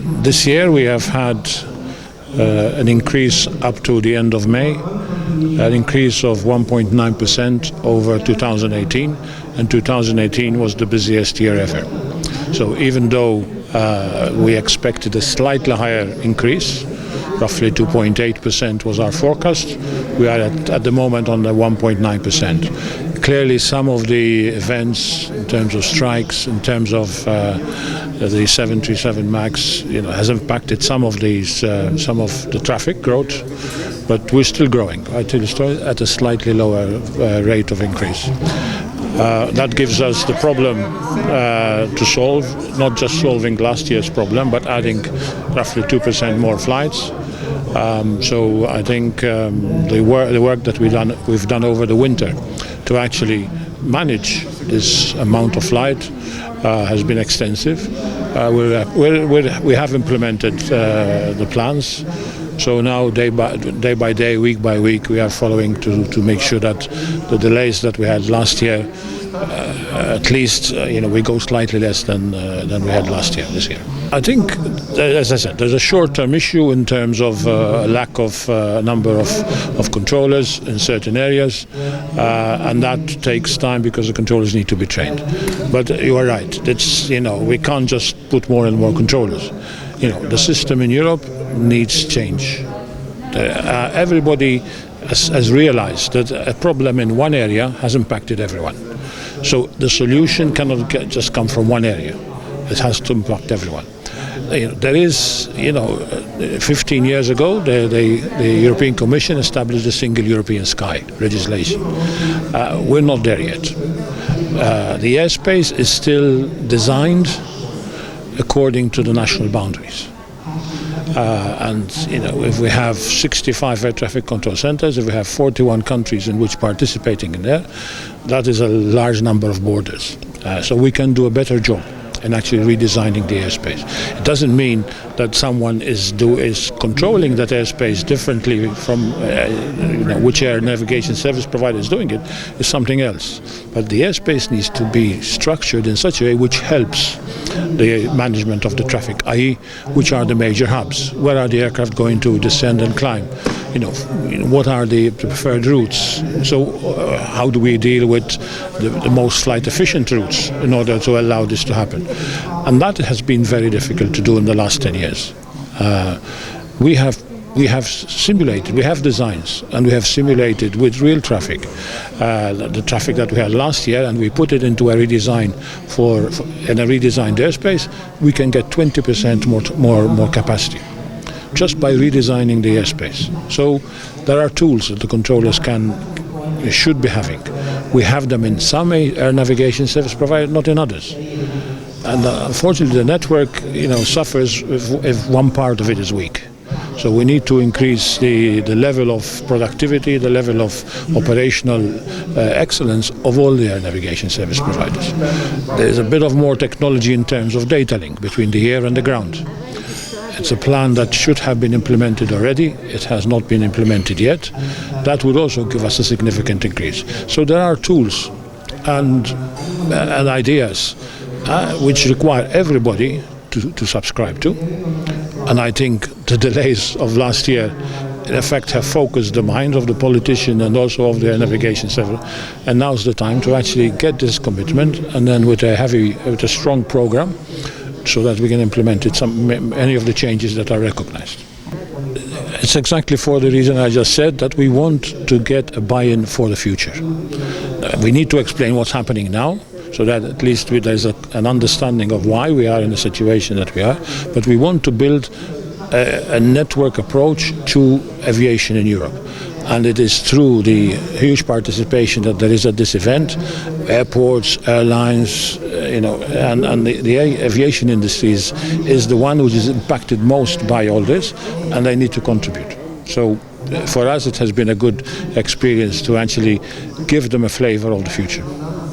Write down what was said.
This year we have had an increase up to the end of May, an increase of 1.9% over 2018, and 2018 was the busiest year ever. So even though we expected a slightly higher increase, roughly 2.8% was our forecast, we are at the moment on the 1.9%. Clearly some of the events in terms of strikes, in terms of the 737 MAX, has impacted some of the traffic growth, but we're still growing at a slightly lower rate of increase. That gives us the problem to solve, not just solving last year's problem, but adding roughly 2% more flights. So I think the work that we've done over the winter to actually manage this amount of flight has been extensive. We have implemented the plans. So now day by day, week by week, we are following to make sure that the delays that we had last year, at least we go slightly less than we had last year, this year. I think, as I said, there's a short-term issue in terms of lack of number of controllers in certain areas, and that takes time because the controllers need to be trained. But you are right. It's we can't just put more and more controllers. The system in Europe needs change. Everybody has realized that a problem in one area has impacted everyone. So the solution cannot just come from one area. It has to impact everyone. There is, 15 years ago, the European Commission established the Single European Sky legislation. We're not there yet. The airspace is still designed according to the national boundaries. And if we have 65 air traffic control centers, if we have 41 countries in which participating in there, that is a large number of borders. So we can do a better job in actually redesigning the airspace. It doesn't mean that someone is controlling that airspace differently from which air navigation service provider is doing it, is something else. But the airspace needs to be structured in such a way which helps the management of the traffic, i.e. which are the major hubs, where are the aircraft going to descend and climb, what are the preferred routes, so how do we deal with the most flight efficient routes in order to allow this to happen. And that has been very difficult to do in the last 10 years. We have simulated, we have designs, and we have simulated with real traffic, the traffic that we had last year, and we put it into a redesign in a redesigned airspace. We can get 20% more capacity just by redesigning the airspace. So there are tools that the controllers should be having. We have them in some air navigation service providers, not in others. And unfortunately, the network, suffers if one part of it is weak. So we need to increase the level of productivity, the level of operational excellence of all the air navigation service providers. There is a bit of more technology in terms of data link between the air and the ground. It's a plan that should have been implemented already. It has not been implemented yet. That would also give us a significant increase. So there are tools and ideas which require everybody to subscribe to. And I think the delays of last year, in effect, have focused the mind of the politician and also of the navigation service. And now's the time to actually get this commitment, and then with a strong program, so that we can implement any of the changes that are recognized. It's exactly for the reason I just said, that we want to get a buy-in for the future. We need to explain what's happening now, so that at least there's an understanding of why we are in the situation that we are. But we want to build a network approach to aviation in Europe. And it is through the huge participation that there is at this event, airports, airlines, and the aviation industry is the one which is impacted most by all this, and they need to contribute. So for us, it has been a good experience to actually give them a flavor of the future.